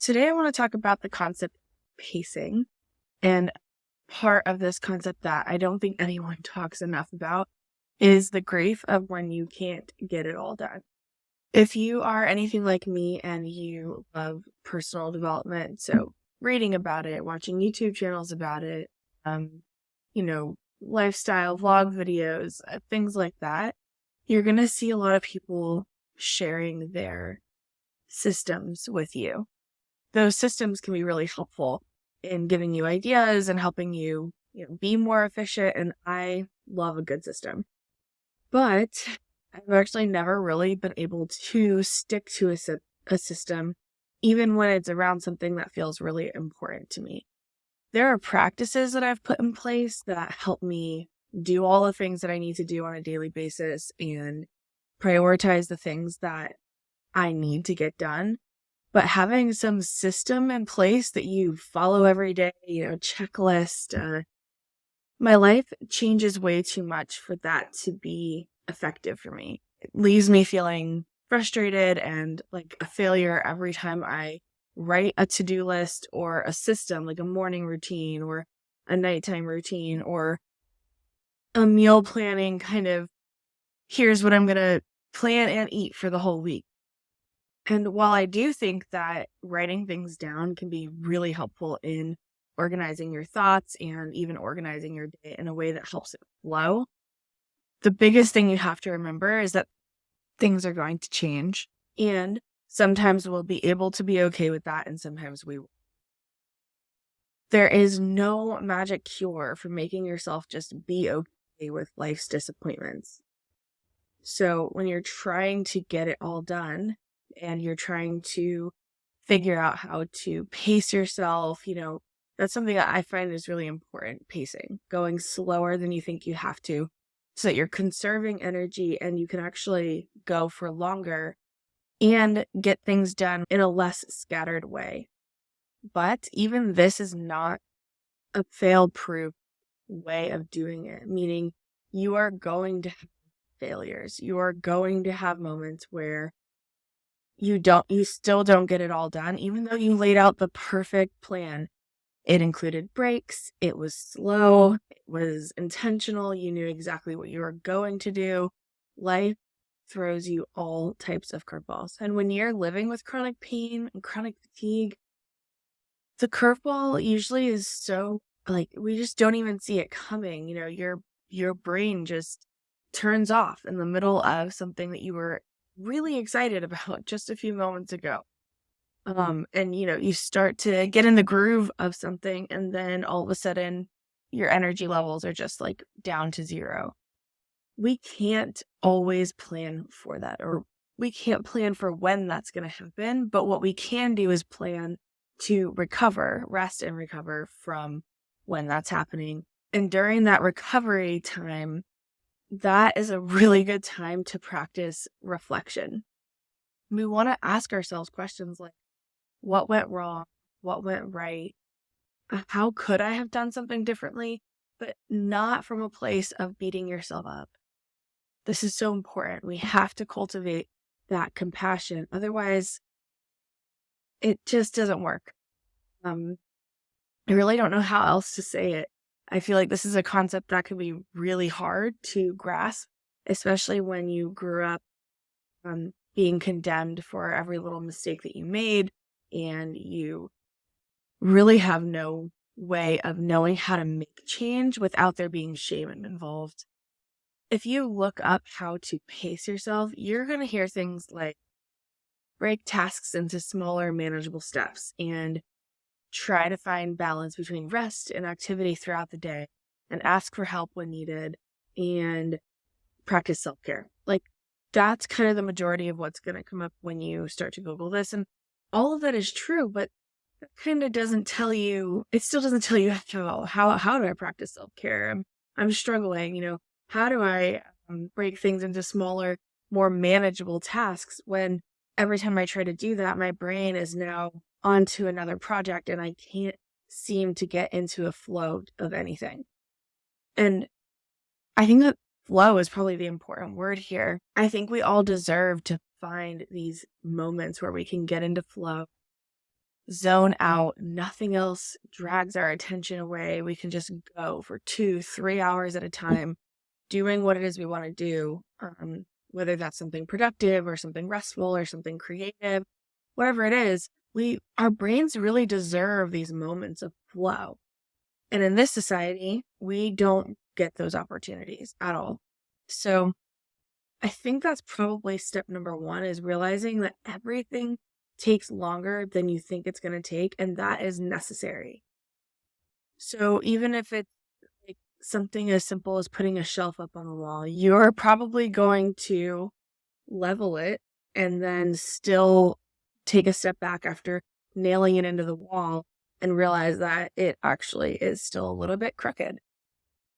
Today, I want to talk about the concept of pacing. And part of this concept that I don't think anyone talks enough about is the grief of when you can't get it all done. If you are anything like me and you love personal development, so reading about it, watching YouTube channels about it, um, lifestyle vlog videos, things like that, you're going to see a lot of people sharing their systems with you. Those systems can be really helpful in giving you ideas and helping you, be more efficient. And I love a good system. But I've actually never really been able to stick to a system, even when it's around something that feels really important to me. There are practices that I've put in place that help me do all the things that I need to do on a daily basis and prioritize the things that I need to get done. But having some system in place that you follow every day, checklist, my life changes way too much for that to be effective for me. It leaves me feeling frustrated and like a failure every time I write a to-do list or a system, like a morning routine or a nighttime routine or a meal planning kind of, here's what I'm going to plan and eat for the whole week. And while I do think that writing things down can be really helpful in organizing your thoughts and even organizing your day in a way that helps it flow, the biggest thing you have to remember is that things are going to change. And sometimes we'll be able to be okay with that, and sometimes we won't. There is no magic cure for making yourself just be okay with life's disappointments. So when you're trying to get it all done, and you're trying to figure out how to pace yourself, that's something that I find is really important, pacing, going slower than you think you have to so that you're conserving energy and you can actually go for longer and get things done in a less scattered way. But even this is not a fail-proof way of doing it, meaning you are going to have failures. You are going to have moments where you still don't get it all done, even though you laid out the perfect plan. It included breaks. It was slow. It was intentional. You knew exactly what you were going to do. Life throws you all types of curveballs. And when you're living with chronic pain and chronic fatigue, the curveball usually is so we just don't even see it coming. Your brain just turns off in the middle of something that you were really excited about just a few moments ago. And you start to get in the groove of something, and then all of a sudden your energy levels are just like down to zero. We can't always plan for that, or we can't plan for when that's going to happen. But what we can do is plan to rest and recover from when that's happening. And during that recovery time, that is a really good time to practice reflection. We want to ask ourselves questions like, what went wrong? What went right? How could I have done something differently? But not from a place of beating yourself up. This is so important. We have to cultivate that compassion. Otherwise, it just doesn't work. I really don't know how else to say it. I feel like this is a concept that can be really hard to grasp, especially when you grew up being condemned for every little mistake that you made, and you really have no way of knowing how to make change without there being shame involved. If you look up how to pace yourself, you're going to hear things like break tasks into smaller, manageable steps and try to find balance between rest and activity throughout the day, and ask for help when needed, and practice self-care. That's kind of the majority of what's going to come up when you start to Google this. And all of that is true, but it kind of doesn't tell you, it still doesn't tell you how do I practice self-care? I'm struggling, how do I break things into smaller, more manageable tasks when every time I try to do that, my brain is now onto another project and I can't seem to get into a flow of anything. And I think that flow is probably the important word here. I think we all deserve to find these moments where we can get into flow, zone out. Nothing else drags our attention away. We can just go for 2-3 hours at a time doing what it is we want to do, whether that's something productive or something restful or something creative, whatever it is. Our brains really deserve these moments of flow. And in this society, we don't get those opportunities at all. So I think that's probably step number one, is realizing that everything takes longer than you think it's going to take, and that is necessary. So even if it's like something as simple as putting a shelf up on the wall, you're probably going to level it and then still take a step back after nailing it into the wall and realize that it actually is still a little bit crooked.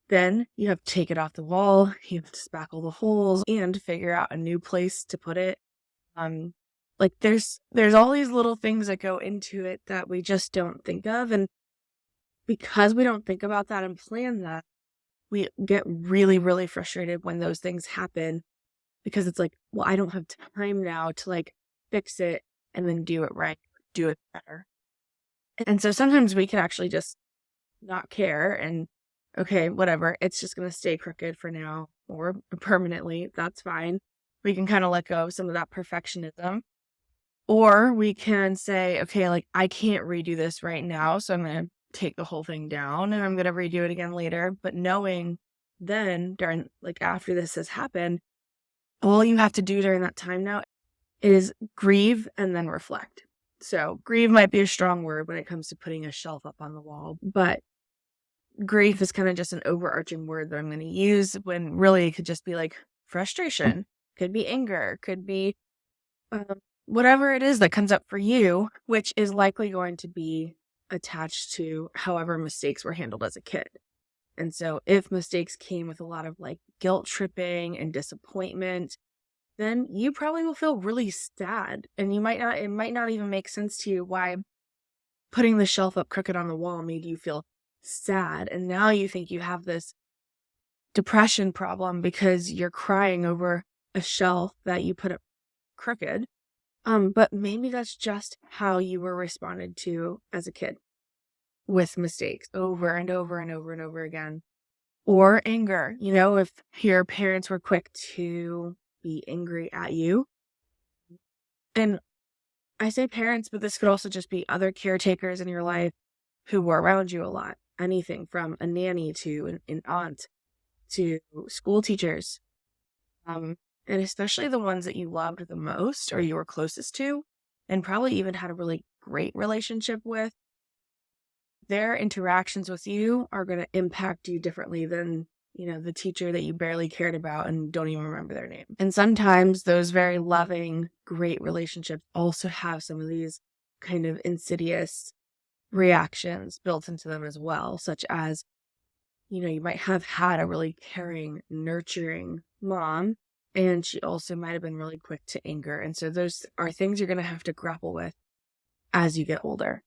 Then you have to take it off the wall, you have to spackle the holes and figure out a new place to put it. Like there's all these little things that go into it that we just don't think of. And because we don't think about that and plan that, we get really, really frustrated when those things happen, because it's like, well, I don't have time now to like fix it and then do it right, do it better. And so sometimes we can actually just not care and, okay, whatever, it's just going to stay crooked for now or permanently. That's fine. We can kind of let go of some of that perfectionism. Or we can say, okay, like I can't redo this right now, so I'm going to take the whole thing down and I'm going to redo it again later. But knowing then after this has happened, all you have to do during that time now is grieve and then reflect. So grieve might be a strong word when it comes to putting a shelf up on the wall, but grief is kind of just an overarching word that I'm going to use, when really it could just be like frustration, could be anger, could be whatever it is that comes up for you, which is likely going to be attached to however mistakes were handled as a kid. And so if mistakes came with a lot of like guilt tripping and disappointment, then you probably will feel really sad. And it might not even make sense to you why putting the shelf up crooked on the wall made you feel sad. And now you think you have this depression problem because you're crying over a shelf that you put up crooked. But maybe that's just how you were responded to as a kid, with mistakes over and over and over and over again. Or anger, if your parents were quick to be angry at you. And I say parents, but this could also just be other caretakers in your life who were around you a lot. Anything from a nanny to an aunt to school teachers. And especially the ones that you loved the most or you were closest to, and probably even had a really great relationship with. Their interactions with you are going to impact you differently than, the teacher that you barely cared about and don't even remember their name. And sometimes those very loving, great relationships also have some of these kind of insidious reactions built into them as well, such as, you might have had a really caring, nurturing mom, and she also might have been really quick to anger. And so those are things you're going to have to grapple with as you get older.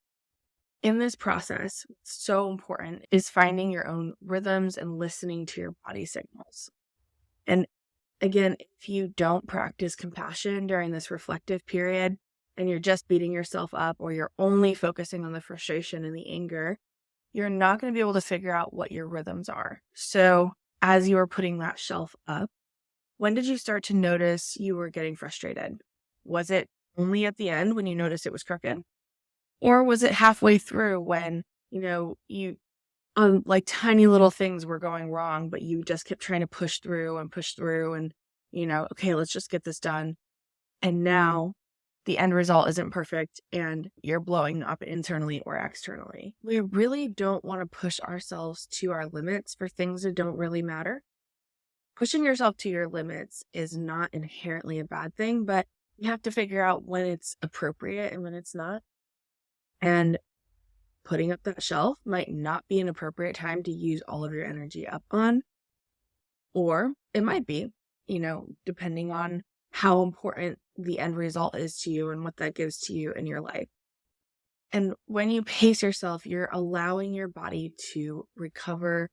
In this process, what's so important is finding your own rhythms and listening to your body signals. And again, if you don't practice compassion during this reflective period and you're just beating yourself up, or you're only focusing on the frustration and the anger, you're not going to be able to figure out what your rhythms are. So as you were putting that shelf up, when did you start to notice you were getting frustrated? Was it only at the end when you noticed it was crooked? Or was it halfway through when, you like tiny little things were going wrong, but you just kept trying to push through and, okay, let's just get this done. And now the end result isn't perfect and you're blowing up internally or externally. We really don't want to push ourselves to our limits for things that don't really matter. Pushing yourself to your limits is not inherently a bad thing, but you have to figure out when it's appropriate and when it's not. And putting up that shelf might not be an appropriate time to use all of your energy up on. Or it might be, depending on how important the end result is to you and what that gives to you in your life. And when you pace yourself, you're allowing your body to recover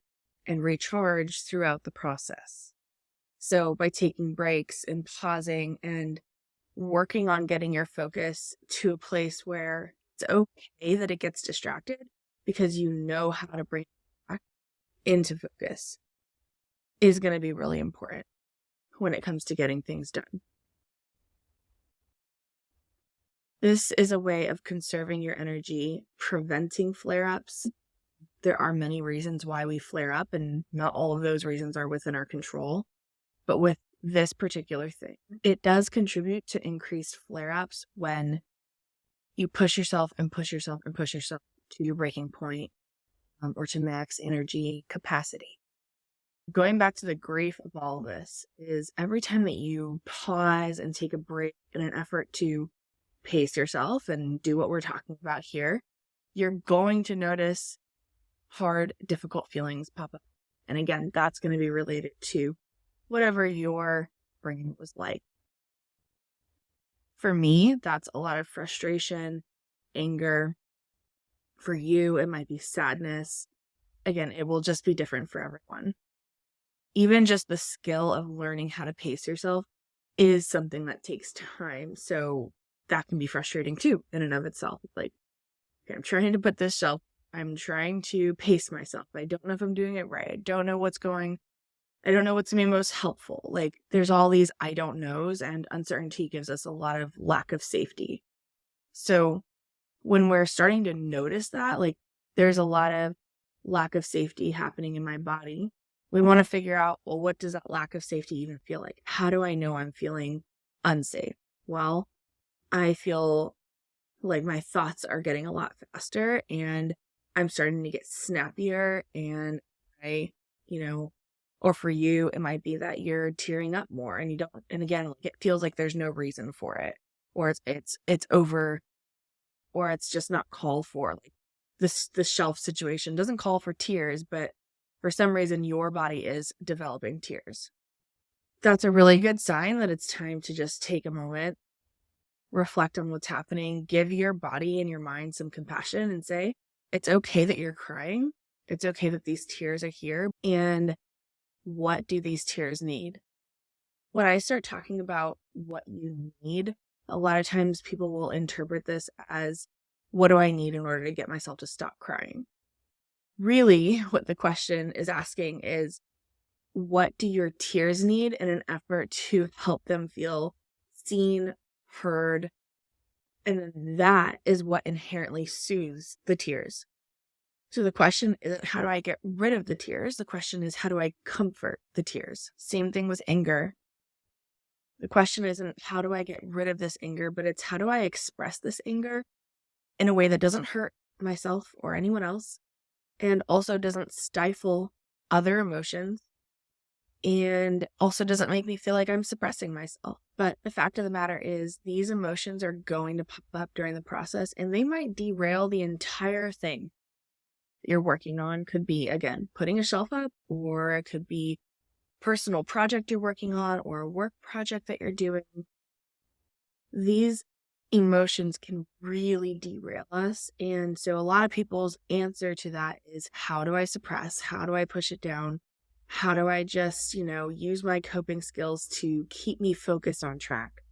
and recharge throughout the process. So by taking breaks and pausing and working on getting your focus to a place where It's okay that it gets distracted because you know how to bring it back into focus is going to be really important when it comes to getting things done. This is a way of conserving your energy, preventing flare-ups. There are many reasons why we flare up, and not all of those reasons are within our control. But with this particular thing, it does contribute to increased flare-ups when you push yourself and push yourself and push yourself to your breaking point, or to max energy capacity. Going back to the grief of all of this is every time that you pause and take a break in an effort to pace yourself and do what we're talking about here, you're going to notice hard, difficult feelings pop up. And again, that's going to be related to whatever your brain was like. For me, that's a lot of frustration, anger. For you, it might be sadness. Again, it will just be different for everyone. Even just the skill of learning how to pace yourself is something that takes time. So that can be frustrating too in and of itself. Like, okay, I'm trying to put this shelf. I'm trying to pace myself. I don't know if I'm doing it right. I don't know what's going I don't know what's going to be most helpful. Like, there's all these I don't knows, and uncertainty gives us a lot of lack of safety. So when we're starting to notice that, like, there's a lot of lack of safety happening in my body, we want to figure out, well, what does that lack of safety even feel like? How do I know I'm feeling unsafe? Well, I feel like my thoughts are getting a lot faster, and I'm starting to get snappier, and or for you, it might be that you're tearing up more and you don't, and again, like, it feels like there's no reason for it, or it's over, or it's just not called for. Like, the shelf situation doesn't call for tears, but for some reason your body is developing tears. That's a really good sign that it's time to just take a moment, reflect on what's happening, give your body and your mind some compassion and say, it's okay that you're crying. It's okay that these tears are here. And what do these tears need? When I start talking about what you need, a lot of times people will interpret this as, what do I need in order to get myself to stop crying? Really, what the question is asking is, what do your tears need in an effort to help them feel seen, heard? And that is what inherently soothes the tears. So the question isn't, how do I get rid of the tears? The question is, how do I comfort the tears? Same thing with anger. The question isn't, how do I get rid of this anger? But it's, how do I express this anger in a way that doesn't hurt myself or anyone else, and also doesn't stifle other emotions, and also doesn't make me feel like I'm suppressing myself. But the fact of the matter is, these emotions are going to pop up during the process, and they might derail the entire thing you're working on. Could be, again, putting a shelf up, or it could be a personal project you're working on, or a work project that you're doing. These emotions can really derail us. And so a lot of people's answer to that is, how do I suppress? How do I push it down? How do I just, use my coping skills to keep me focused on track?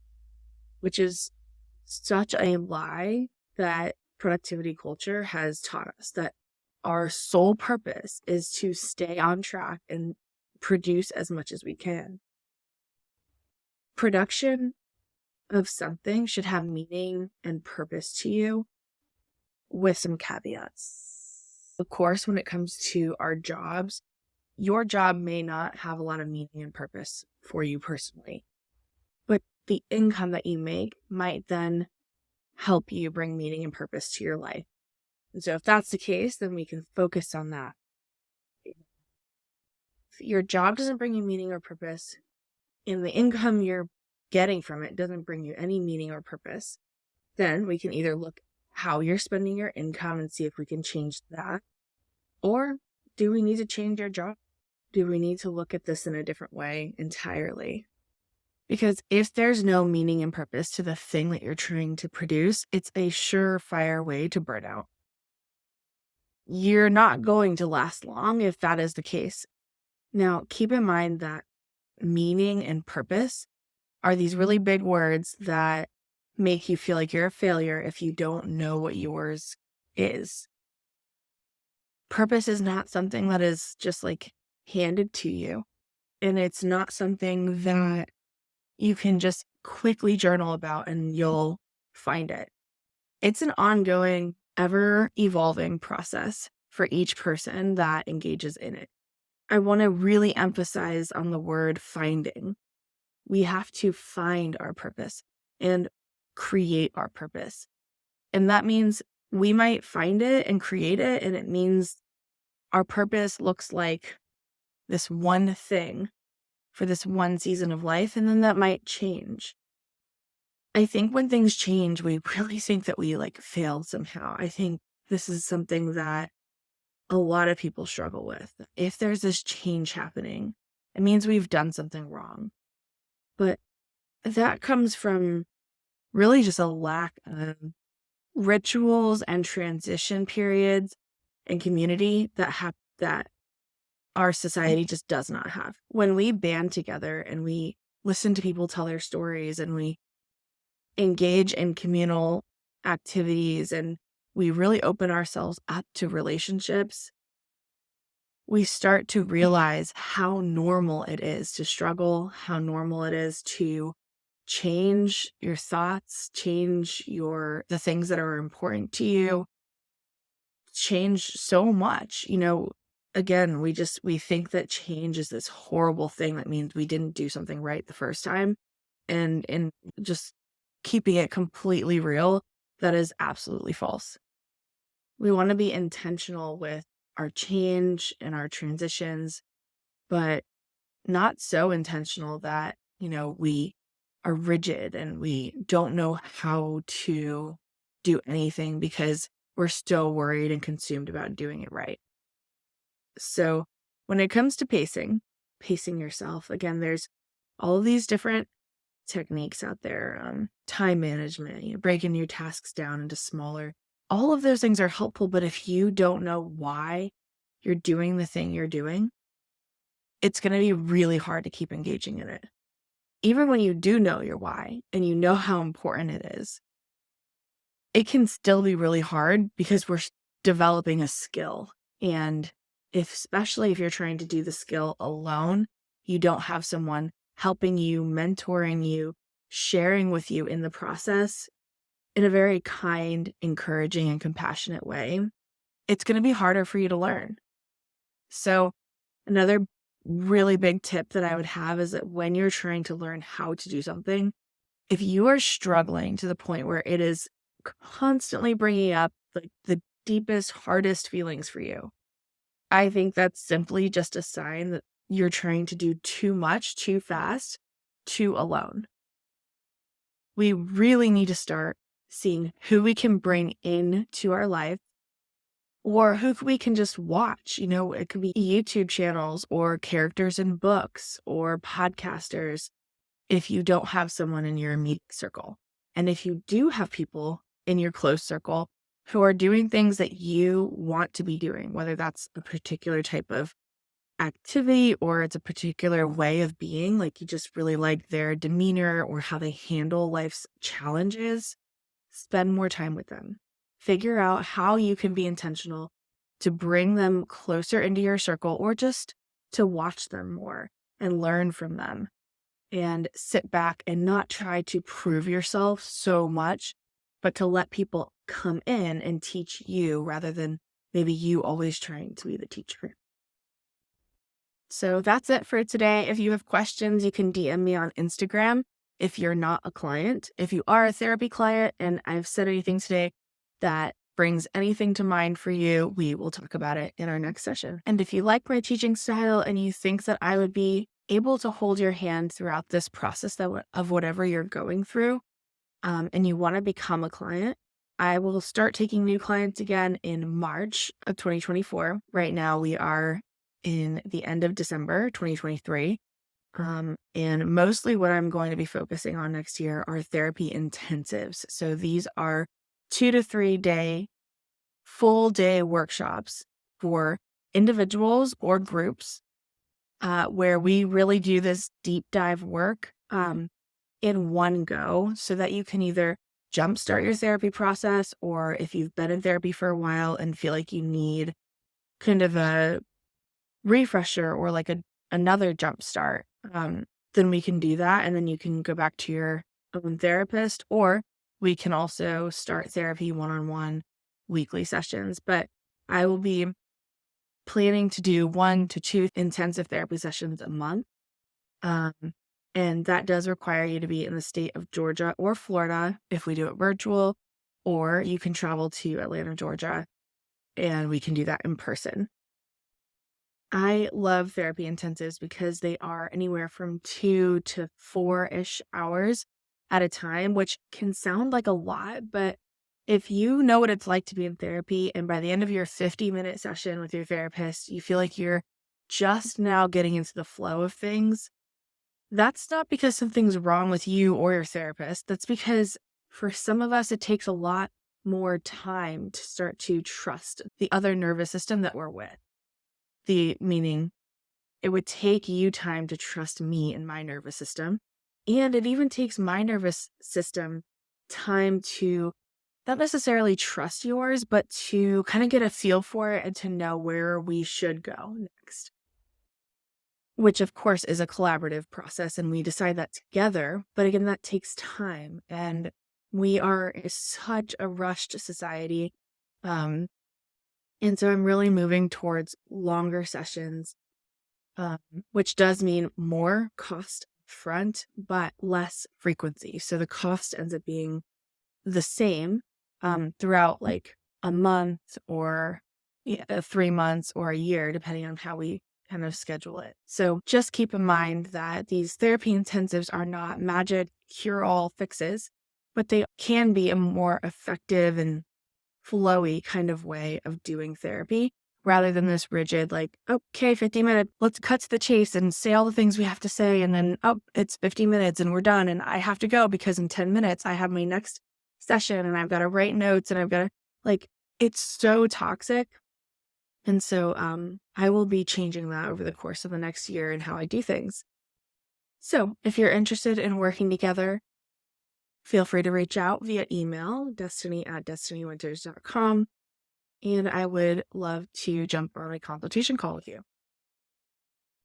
Which is such a lie that productivity culture has taught us, that our sole purpose is to stay on track and produce as much as we can. Production of something should have meaning and purpose to you, with some caveats. Of course, when it comes to our jobs, your job may not have a lot of meaning and purpose for you personally, but the income that you make might then help you bring meaning and purpose to your life. And so if that's the case, then we can focus on that. If your job doesn't bring you meaning or purpose, and the income you're getting from it doesn't bring you any meaning or purpose, then we can either look how you're spending your income and see if we can change that. Or do we need to change your job? Do we need to look at this in a different way entirely? Because if there's no meaning and purpose to the thing that you're trying to produce, it's a surefire way to burn out. You're not going to last long if that is the case. Now, keep in mind that meaning and purpose are these really big words that make you feel like you're a failure if you don't know what yours is. Purpose is not something that is just like handed to you. And it's not something that you can just quickly journal about and you'll find it. It's an ongoing, ever evolving process for each person that engages in it. I want to really emphasize on the word finding. We have to find our purpose and create our purpose. And that means we might find it and create it, and it means our purpose looks like this one thing for this one season of life, and then that might change. I think when things change, we really think that we like failed somehow. I think this is something that a lot of people struggle with. If there's this change happening, it means we've done something wrong. But that comes from really just a lack of rituals and transition periods and community that our society just does not have. When we band together and we listen to people tell their stories and we engage in communal activities and we really open ourselves up to relationships, we start to realize how normal it is to struggle, how normal it is to change your thoughts, change the things that are important to you, change so much. Again, we think that change is this horrible thing that means we didn't do something right the first time. And just keeping it completely real, that is absolutely false. We want to be intentional with our change and our transitions, but not so intentional that, we are rigid and we don't know how to do anything because we're still worried and consumed about doing it right. So when it comes to pacing yourself, again, there's all of these different techniques out there, time management, breaking your tasks down into smaller. All of those things are helpful, but if you don't know why you're doing the thing you're doing, it's going to be really hard to keep engaging in it. Even when you do know your why and you know how important it is, it can still be really hard because we're developing a skill. And especially if you're trying to do the skill alone, you don't have someone helping you, mentoring you, sharing with you in the process in a very kind, encouraging, and compassionate way, it's going to be harder for you to learn. So another really big tip that I would have is that when you're trying to learn how to do something, if you are struggling to the point where it is constantly bringing up the deepest, hardest feelings for you, I think that's simply just a sign that you're trying to do too much, too fast, too alone. We really need to start seeing who we can bring into our life or who we can just watch. It could be YouTube channels or characters in books or podcasters if you don't have someone in your immediate circle. And if you do have people in your close circle who are doing things that you want to be doing, whether that's a particular type of activity or it's a particular way of being, like you just really like their demeanor or how they handle life's challenges, spend more time with them. Figure out how you can be intentional to bring them closer into your circle or just to watch them more and learn from them and sit back and not try to prove yourself so much, but to let people come in and teach you rather than maybe you always trying to be the teacher. So that's it for today. If you have questions, you can DM me on Instagram if you're not a client. If you are a therapy client and I've said anything today that brings anything to mind for you, we will talk about it in our next session. And if you like my teaching style and you think that I would be able to hold your hand throughout this process of whatever you're going through, and you want to become a client, I will start taking new clients again in March of 2024. Right now we are in the end of December 2023. And mostly what I'm going to be focusing on next year are therapy intensives. So these are 2 to 3 day, full day workshops for individuals or groups where we really do this deep dive work in one go so that you can either jumpstart your therapy process, or if you've been in therapy for a while and feel like you need kind of a refresher or like another jumpstart, then we can do that. And then you can go back to your own therapist, or we can also start therapy one-on-one weekly sessions. But I will be planning to do 1 to 2 intensive therapy sessions a month. Um, and that does require you to be in the state of Georgia or Florida if we do it virtual, or you can travel to Atlanta, Georgia, and we can do that in person. I love therapy intensives because they are anywhere from 2 to 4-ish hours at a time, which can sound like a lot, but if you know what it's like to be in therapy and by the end of your 50-minute session with your therapist, you feel like you're just now getting into the flow of things, that's not because something's wrong with you or your therapist. That's because for some of us, it takes a lot more time to start to trust the other nervous system that we're with. Meaning it would take you time to trust me and my nervous system. And it even takes my nervous system time to not necessarily trust yours, but to kind of get a feel for it and to know where we should go next. Which, of course, is a collaborative process, and we decide that together. But again, that takes time. And we are such a rushed society. And so I'm really moving towards longer sessions, which does mean more cost front, but less frequency. So the cost ends up being the same throughout like a month or 3 months or a year, depending on how we kind of schedule it. So just keep in mind that these therapy intensives are not magic cure-all fixes, but they can be a more effective and flowy kind of way of doing therapy rather than this rigid, like, okay, 50 minutes, let's cut to the chase and say all the things we have to say. And then, it's 50 minutes and we're done. And I have to go because in 10 minutes I have my next session and I've got to write notes and I've got to, like, it's so toxic. And so I will be changing that over the course of the next year and how I do things. So if you're interested in working together, feel free to reach out via email, destiny@destinywinters.com. And I would love to jump on a consultation call with you.